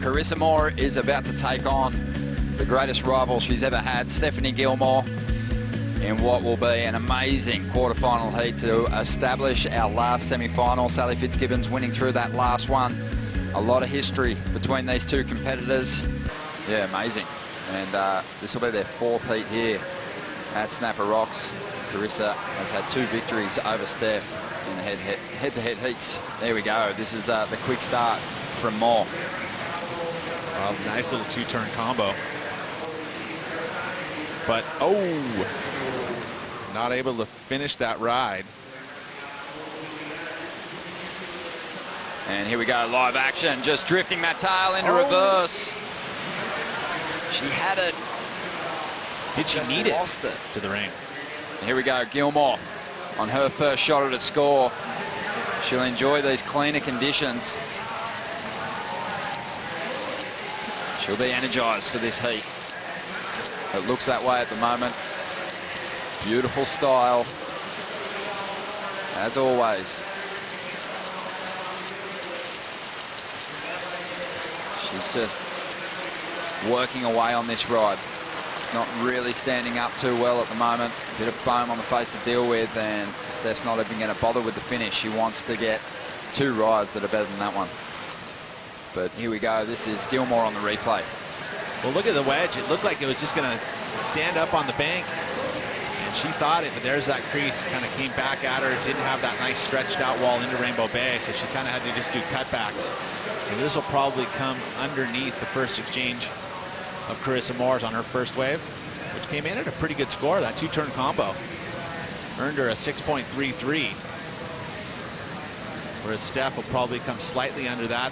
Carissa Moore is about to take on the greatest rival she's ever had, Stephanie Gilmore, in what will be an amazing quarterfinal heat to establish our last semi-final. Sally Fitzgibbons winning through that last one. A lot of history between these two competitors. Yeah, amazing. And this will be their fourth heat here at Snapper Rocks. Carissa has had 2 victories over Steph in the head-to-head heats. There we go. This is the quick start from Moore. Well, nice little 2-turn combo. But, oh, not able to finish that ride. And here we go, live action, just drifting that tail into reverse. She had it. Did she need lost it to the rain? Here we go, Gilmore on her first shot at a score. She'll enjoy these cleaner conditions. She'll be energized for this heat. It looks that way at the moment. Beautiful style, as always. She's just working away on this ride. It's not really standing up too well at the moment. A bit of foam on the face to deal with, and Steph's not even going to bother with the finish. She wants to get 2 rides that are better than that one. But here we go. This is Gilmore on the replay. Well, look at the wedge. It looked like it was just going to stand up on the bank. And she thought it, but there's that crease. It kind of came back at her. It didn't have that nice stretched out wall into Rainbow Bay, so she kind of had to just do cutbacks. So this will probably come underneath the first exchange of Carissa Moore's on her first wave, which came in at a pretty good score. That 2-turn combo earned her a 6.33. Whereas Steph will probably come slightly under that.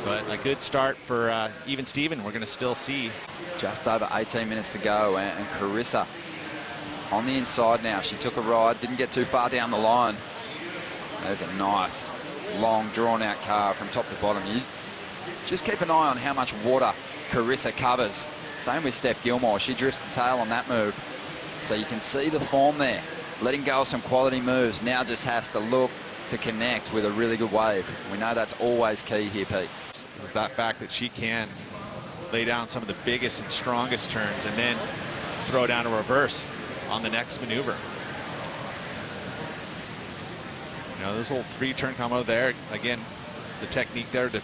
But a good start for even Steven. We're going to still see. Just over 18 minutes to go, and Carissa on the inside now. She took a ride, didn't get too far down the line. There's a nice, long, drawn-out carve from top to bottom. You just keep an eye on how much water Carissa covers. Same with Steph Gilmore. She drifts the tail on that move. So you can see the form there. Letting go of some quality moves. Now just has to look to connect with a really good wave. We know that's always key here, Pete. Is that fact that she can lay down some of the biggest and strongest turns and then throw down a reverse on the next maneuver. You know, this whole 3-turn combo there, again, the technique there to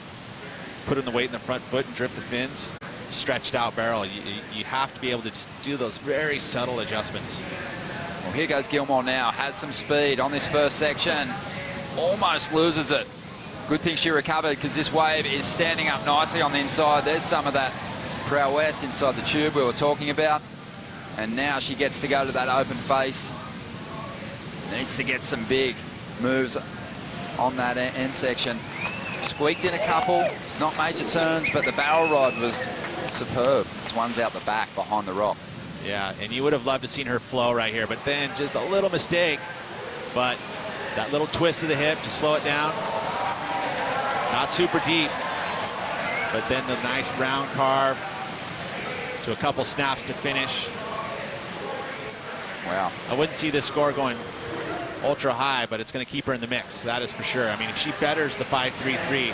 put in the weight in the front foot and drift the fins. Stretched out barrel. You have to be able to do those very subtle adjustments. Well, here goes Gilmore now. Has some speed on this first section. Almost loses it. Good thing she recovered, because this wave is standing up nicely on the inside. There's some of that prowess inside the tube we were talking about. And now she gets to go to that open face. Needs to get some big moves on that end section. Squeaked in a couple, not major turns, but the barrel ride was superb. This one's out the back behind the rock. Yeah, and you would have loved to seen her flow right here, but then just a little mistake. But that little twist of the hip to slow it down. Not super deep, but then the nice round carve to a couple snaps to finish. Wow. I wouldn't see this score going ultra high, but it's going to keep her in the mix. That is for sure. I mean, if she betters the 5.33,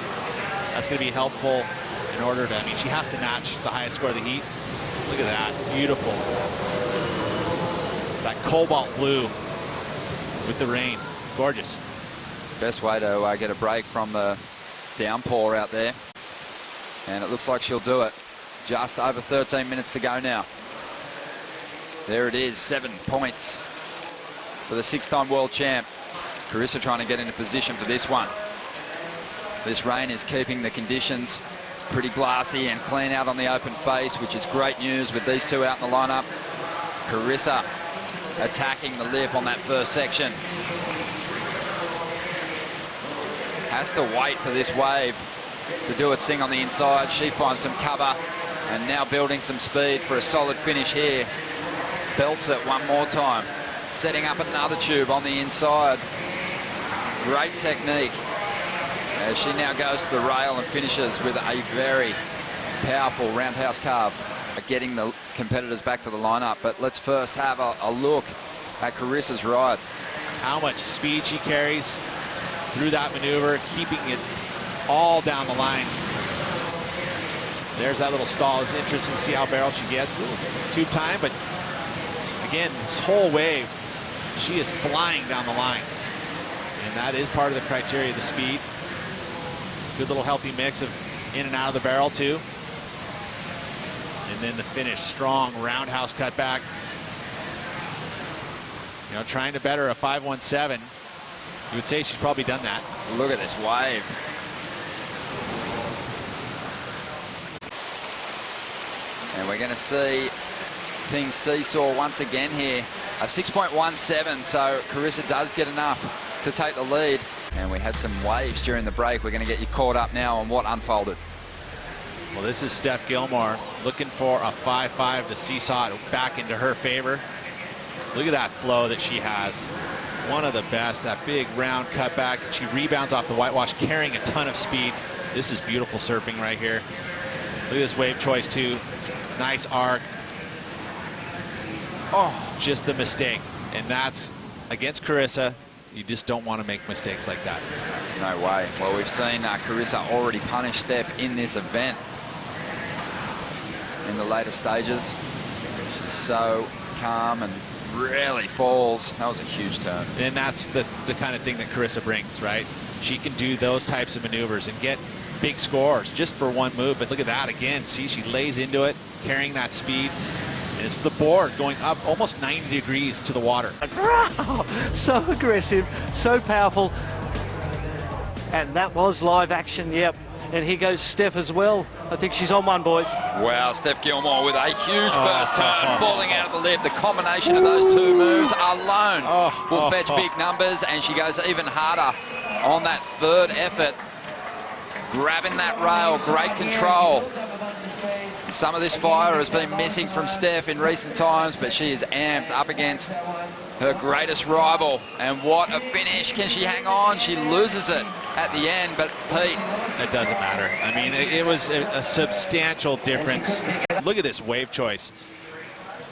that's going to be helpful in order to, I mean, she has to match the highest score of the heat. Look at that. Beautiful. That cobalt blue with the rain. Gorgeous. Best way to get a break from the downpour out there. And it looks like she'll do it. Just over 13 minutes to go now. There it is, 7 points for the 6-time world champ. Carissa trying to get into position for this one. This rain is keeping the conditions pretty glassy and clean out on the open face, which is great news with these two out in the lineup. Carissa attacking the lip on that first section. Has to wait for this wave to do its thing on the inside. She finds some cover and now building some speed for a solid finish here. Belts it one more time. Setting up another tube on the inside. Great technique as she now goes to the rail and finishes with a very powerful roundhouse carve. Getting the competitors back to the lineup, but let's first have a look at Carissa's ride. How much speed she carries through that maneuver, keeping it all down the line. There's that little stall. It's interesting to see how barrel she gets. A little tube time, but again, this whole wave, she is flying down the line. And that is part of the criteria, the speed. Good little healthy mix of in and out of the barrel too. And then the finish, strong roundhouse cutback. You know, trying to better a 5.17. You would say she's probably done that. Look at this wave. And we're going to see things seesaw once again here. A 6.17, so Carissa does get enough to take the lead. And we had some waves during the break. We're going to get you caught up now on what unfolded. Well, this is Steph Gilmore looking for a 5.5 to seesaw it back into her favor. Look at that flow that she has. One of the best, that big round cutback. She rebounds off the whitewash, carrying a ton of speed. This is beautiful surfing right here. Look at this wave choice too. Nice arc. Oh, just the mistake. And that's against Carissa. You just don't want to make mistakes like that. No way. Well, we've seen Carissa already punish Steph in this event in the later stages. She's so calm and really falls. That was a huge turn. And that's the kind of thing that Carissa brings, right? She can do those types of maneuvers and get big scores just for one move. But look at that again. See, she lays into it, carrying that speed. And it's the board going up almost 90 degrees to the water. So aggressive, so powerful. And that was live action, yep. And here goes Steph as well. I think she's on one, boys. Wow, Steph Gilmore with a huge first turn, falling out of the lip. The combination of those two moves alone will fetch big numbers, and she goes even harder on that third effort. Grabbing that rail, great control. Some of this fire has been missing from Steph in recent times, but she is amped up against her greatest rival. And what a finish. Can she hang on? She loses it at the end, but Pete. It doesn't matter. I mean, it was a substantial difference. Look at this wave choice.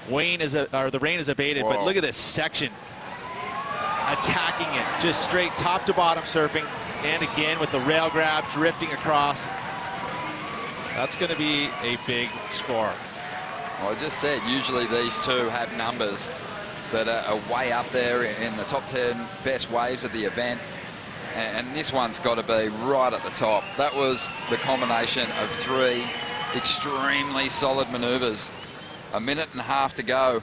The rain is abated, but look at this section. Attacking it, just straight top to bottom surfing. And again with the rail grab, drifting across. That's going to be a big score. Well, I just said, usually these two have numbers that are way up there in the top 10 best waves of the event. And this one's got to be right at the top. That was the combination of three extremely solid maneuvers. A minute and a half to go.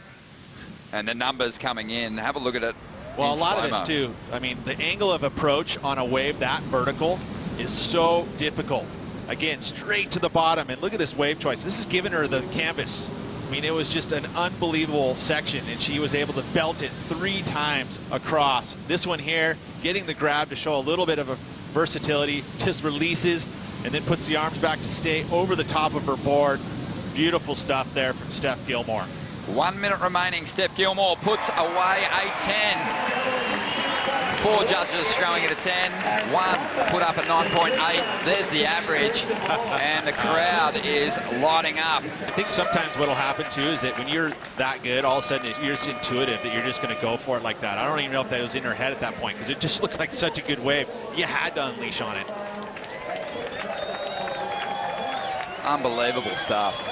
And the numbers coming in. Have a look at it. Well, a lot of this too. I mean, the angle of approach on a wave that vertical is so difficult. Again, straight to the bottom. And look at this wave choice. This is giving her the canvas. I mean, it was just an unbelievable section, and she was able to belt it 3 times across. This one here, getting the grab to show a little bit of a versatility, just releases and then puts the arms back to stay over the top of her board. Beautiful stuff there from Steph Gilmore. 1 minute remaining. Steph Gilmore puts away a 10. 4 judges showing it a 10. 1 put up a 9.8. There's the average. And the crowd is lighting up. I think sometimes what will happen too is that when you're that good, all of a sudden you're just intuitive that you're just going to go for it like that. I don't even know if that was in her head at that point because it just looked like such a good wave. You had to unleash on it. Unbelievable stuff.